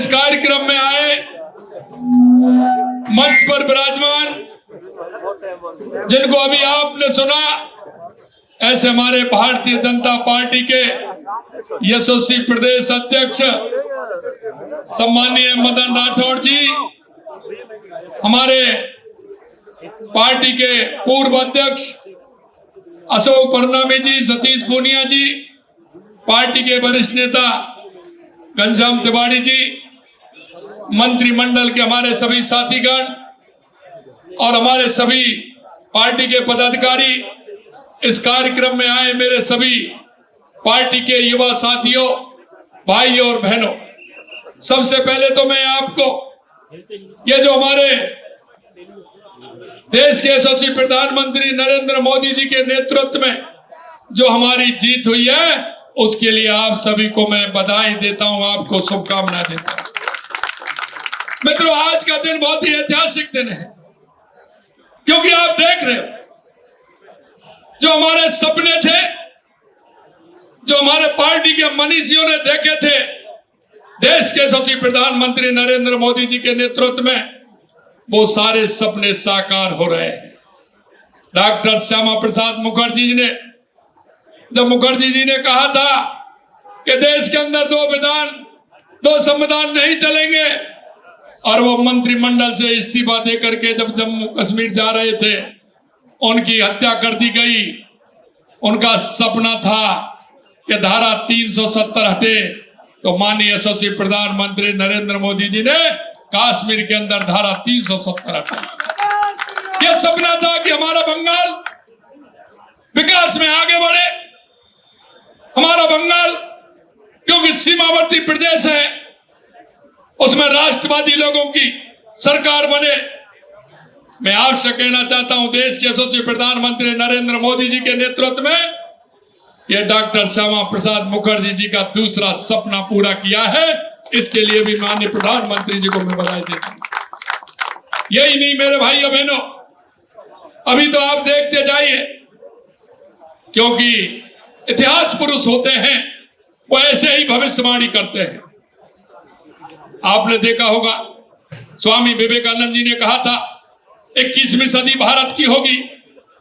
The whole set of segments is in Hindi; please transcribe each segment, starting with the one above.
इस कार्यक्रम में आए मंच पर विराजमान, जिनको अभी आपने सुना, ऐसे हमारे भारतीय जनता पार्टी के यशस्वी प्रदेश अध्यक्ष सम्माननीय मदन राठौड़ जी, हमारे पार्टी के पूर्व अध्यक्ष अशोक परनामी जी, सतीश पूनिया जी, पार्टी के वरिष्ठ नेता घनश्याम तिवारी जी, मंत्रिमंडल के हमारे सभी साथीगण और हमारे सभी पार्टी के पदाधिकारी, इस कार्यक्रम में आए मेरे सभी पार्टी के युवा साथियों, भाइयों और बहनों, सबसे पहले तो मैं आपको ये जो हमारे देश के यशस्वी प्रधानमंत्री नरेंद्र मोदी जी के नेतृत्व में जो हमारी जीत हुई है, उसके लिए आप सभी को मैं बधाई देता हूं, आपको शुभकामनाएं देता हूं। मित्रों, आज का दिन बहुत ही ऐतिहासिक दिन है, क्योंकि आप देख रहे हो जो हमारे सपने थे, जो हमारे पार्टी के मनीषियों ने देखे थे, देश के यशस्वी प्रधानमंत्री नरेंद्र मोदी जी के नेतृत्व में वो सारे सपने साकार हो रहे हैं। डॉक्टर श्यामा प्रसाद मुखर्जी जी ने, जब मुखर्जी जी ने कहा था कि देश के अंदर दो संविधान नहीं चलेंगे, और वो मंत्रिमंडल से इस्तीफा देकर के जब जम्मू कश्मीर जा रहे थे, उनकी हत्या कर दी गई। उनका सपना था कि धारा 370 हटे, तो माननीय यशस्वी प्रधानमंत्री नरेंद्र मोदी जी ने कश्मीर के अंदर धारा 370 हटाई। यह सपना था कि हमारा बंगाल विकास में आगे बढ़े, हमारा बंगाल क्योंकि सीमावर्ती प्रदेश है, उसमें राष्ट्रवादी लोगों की सरकार बने। मैं आपसे कहना चाहता हूं, देश के यशस्वी प्रधानमंत्री नरेंद्र मोदी जी के नेतृत्व में यह डॉक्टर श्यामा प्रसाद मुखर्जी जी का दूसरा सपना पूरा किया है। इसके लिए भी माननीय प्रधानमंत्री जी को मैं बधाई देता हूं। यही नहीं मेरे भाइयों बहनों, अभी तो आप देखते जाइए, क्योंकि इतिहास पुरुष होते हैं, वो ऐसे ही भविष्यवाणी करते हैं। आपने देखा होगा, स्वामी विवेकानंद जी ने कहा था 21वीं सदी भारत की होगी,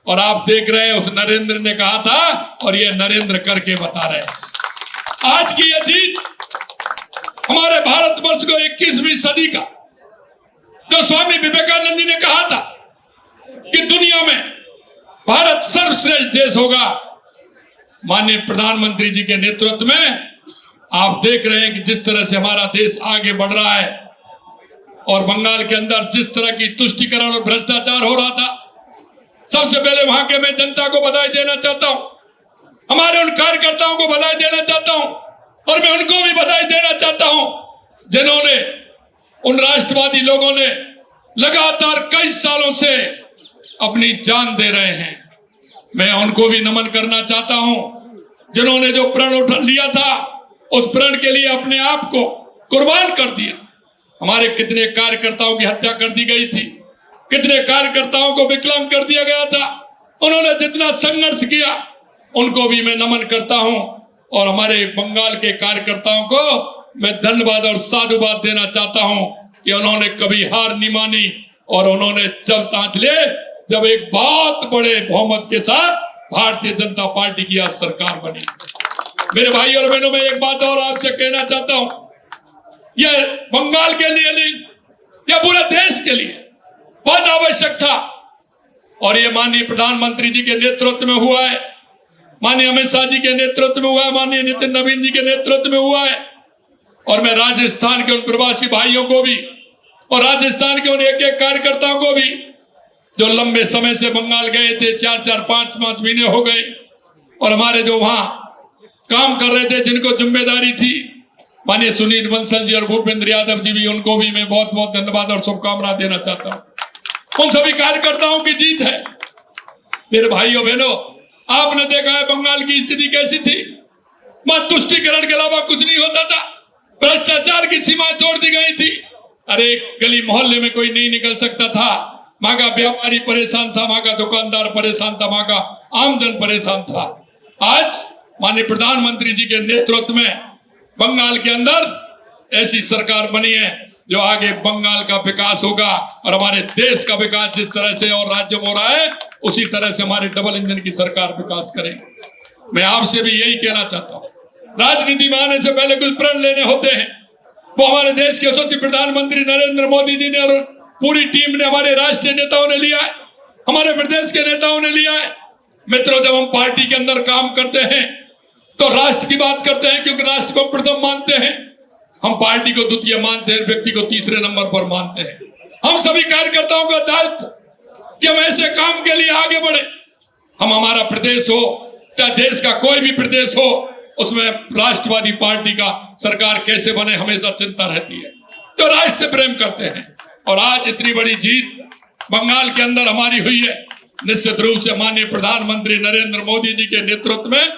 और आप देख रहे हैं उस नरेंद्र ने कहा था, और ये नरेंद्र करके बता रहे हैं। आज की यह जीत हमारे भारतवर्ष को 21वीं सदी का, जो स्वामी विवेकानंद जी ने कहा था कि दुनिया में भारत सर्वश्रेष्ठ देश होगा, माननीय प्रधानमंत्री जी के नेतृत्व में आप देख रहे हैं कि जिस तरह से हमारा देश आगे बढ़ रहा है, और बंगाल के अंदर जिस तरह की तुष्टीकरण और भ्रष्टाचार हो रहा था, सबसे पहले वहां के मैं जनता को बधाई देना चाहता हूं, हमारे उन कार्यकर्ताओं को बधाई देना चाहता हूं, और मैं उनको भी बधाई देना चाहता हूं जिन्होंने, उन राष्ट्रवादी लोगों ने लगातार कई सालों से अपनी जान दे रहे हैं। मैं उनको भी नमन करना चाहता हूं जिन्होंने जो प्रण उठा लिया था, उस प्रण के लिए अपने आप को कुर्बान कर दिया। हमारे कितने कार्यकर्ताओं की हत्या कर दी गई थी, कितने कार्यकर्ताओं को विकलांग कर दिया गया था, उन्होंने जितना संघर्ष किया, उनको भी मैं नमन करता हूं। और हमारे बंगाल के कार्यकर्ताओं को मैं धन्यवाद और साधुवाद देना चाहता हूं कि उन्होंने कभी हार नहीं मानी, और उन्होंने जब साथ ले, जब एक बहुत बड़े बहुमत के साथ भारतीय जनता पार्टी की आज सरकार बनी। मेरे भाई और बहनों, मैं एक बात और आपसे कहना चाहता हूं, यह बंगाल के लिए नहीं, यह पूरे देश के लिए बहुत आवश्यक था, और ये माननीय प्रधानमंत्री जी के नेतृत्व में हुआ है, माननीय अमित शाह जी के नेतृत्व में हुआ है, माननीय नितिन नवीन जी के नेतृत्व में हुआ है। और मैं राजस्थान के उन प्रवासी भाइयों को भी, और राजस्थान के उन एक एक कार्यकर्ताओं को भी, जो लंबे समय से बंगाल गए थे, 4-4, 5-5 महीने हो गए, और हमारे जो वहां काम कर रहे थे, जिनको जिम्मेदारी थी, माननीय सुनील बंसल जी और भूपेंद्र यादव जी भी, उनको भी मैं बहुत बहुत धन्यवाद और शुभकामनाएं देना चाहता हूं। उन सभी कार्यकर्ताओं की जीत है। मेरे भाइयों बहनों, आपने देखा है बंगाल की स्थिति कैसी थी, वहां तुष्टीकरण के अलावा कुछ नहीं होता था, भ्रष्टाचार की सीमा तोड़ दी गई थी। अरे गली मोहल्ले में कोई नहीं निकल सकता था, वहां का व्यापारी परेशान था, वहां का दुकानदार परेशान था, वहां का आमजन परेशान था। आज माननीय प्रधानमंत्री जी के नेतृत्व में बंगाल के अंदर ऐसी सरकार बनी है जो आगे बंगाल का विकास होगा और हमारे देश का विकास जिस तरह से और राज्यों में हो रहा है उसी तरह से हमारे डबल इंजन की सरकार विकास करेगी। मैं आपसे भी यही कहना चाहता हूँ, राजनीति में आने से पहले कुछ प्रण लेने होते हैं। वो हमारे देश के यशस्वी प्रधानमंत्री नरेंद्र मोदी जी ने और पूरी टीम ने, हमारे राष्ट्रीय नेताओं ने लिया है, हमारे प्रदेश के नेताओं ने लिया है। मित्रों, जब हम पार्टी के अंदर काम करते हैं तो राष्ट्र की बात करते हैं, क्योंकि राष्ट्र को प्रथम मानते हैं। हम पार्टी को द्वितीय मानते हैं, व्यक्ति को तीसरे नंबर पर मानते हैं। हम सभी कार्यकर्ताओं का दायित्व कि हम ऐसे काम के लिए आगे बढ़े। हम, हमारा प्रदेश हो चाहे देश का कोई भी प्रदेश हो, उसमें राष्ट्रवादी पार्टी का सरकार कैसे बने हमेशा चिंता रहती है, तो राष्ट्र से प्रेम करते हैं। और आज इतनी बड़ी जीत बंगाल के अंदर हमारी हुई है, निश्चित रूप से माननीय प्रधानमंत्री नरेंद्र मोदी जी के नेतृत्व में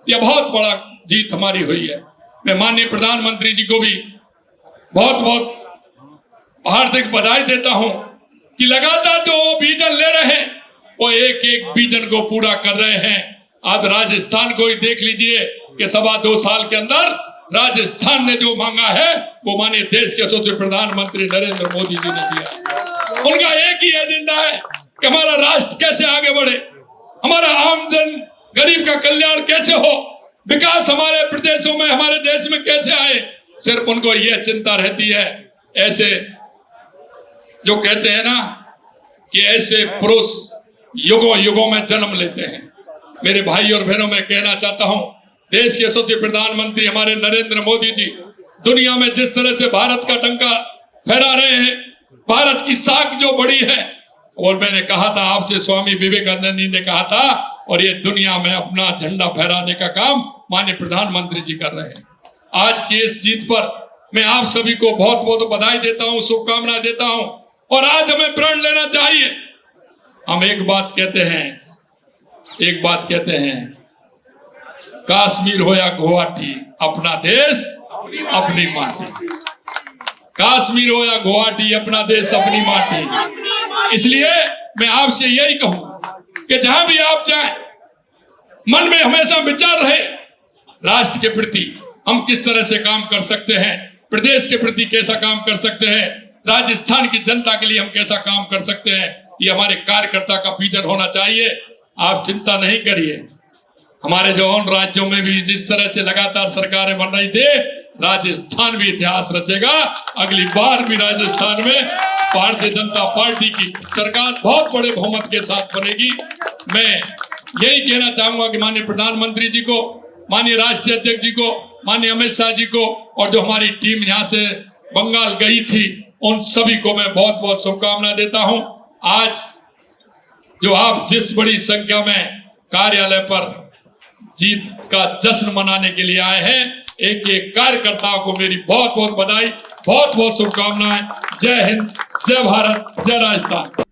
यह बहुत बड़ा जीत हमारी हुई है। मैं माननीय प्रधानमंत्री जी को भी बहुत बहुत हार्दिक बधाई देता हूं कि लगातार जो विजन ले रहे हैं वो एक एक विजन को पूरा कर रहे हैं। आज राजस्थान को ही देख लीजिए कि 2.25 साल के अंदर राजस्थान ने जो मांगा है वो माननीय देश के यशस्वी प्रधानमंत्री नरेंद्र मोदी जी ने दिया। उनका एक ही एजेंडा है कि हमारा राष्ट्र कैसे आगे बढ़े, हमारा आमजन गरीब का कल्याण कैसे हो, विकास हमारे प्रदेशों में, हमारे देश में कैसे आए। सिर्फ उनको यह चिंता रहती है। ऐसे जो कहते हैं ना कि ऐसे पुरुष युगों युगों में जन्म लेते हैं। मेरे भाई और बहनों, मैं कहना चाहता हूं, देश के यशस्वी प्रधानमंत्री हमारे नरेंद्र मोदी जी दुनिया में जिस तरह से भारत का डंका फहरा रहे हैं, भारत की साख जो बड़ी है, और मैंने कहा था आपसे, स्वामी विवेकानंद जी ने कहा था, और ये दुनिया में अपना झंडा फहराने का काम माननीय प्रधानमंत्री जी कर रहे हैं। आज की इस जीत पर मैं आप सभी को बहुत बहुत बधाई देता हूं, शुभकामनाएं देता हूं। और आज हमें प्रण लेना चाहिए। हम एक बात कहते हैं, कश्मीर हो या गुवाहाटी, अपना देश अपनी माटी। कश्मीर हो या गुवाहाटी, अपना देश अपनी माटी। इसलिए मैं आपसे यही कहूं कि जहां भी आप जाएं, मन में हमेशा विचार रहे राष्ट्र के प्रति हम किस तरह से काम कर सकते हैं, प्रदेश के प्रति कैसा काम कर सकते हैं, राजस्थान की जनता के लिए हम कैसा काम कर सकते हैं। ये हमारे कार्यकर्ता का विजन होना चाहिए। आप चिंता नहीं करिए, हमारे जो उन राज्यों में भी जिस तरह से लगातार सरकारें बन रही थी, राजस्थान भी इतिहास रचेगा। अगली बार भी राजस्थान में भारतीय जनता पार्टी की सरकार बहुत बड़े बहुमत के साथ बनेगी। मैं यही कहना चाहूंगा कि माननीय प्रधानमंत्री जी को, माननीय राष्ट्रीय अध्यक्ष जी को, माननीय अमित शाह जी को, और जो हमारी टीम यहाँ से बंगाल गई थी, उन सभी को मैं बहुत बहुत शुभकामनाएं देता हूं। आज जो आप जिस बड़ी संख्या में कार्यालय पर जीत का जश्न मनाने के लिए आए हैं, एक एक कार्यकर्ताओं को मेरी बहुत बहुत बधाई, बहुत बहुत शुभकामनाएं। जय हिंद, जय भारत, जय राजस्थान।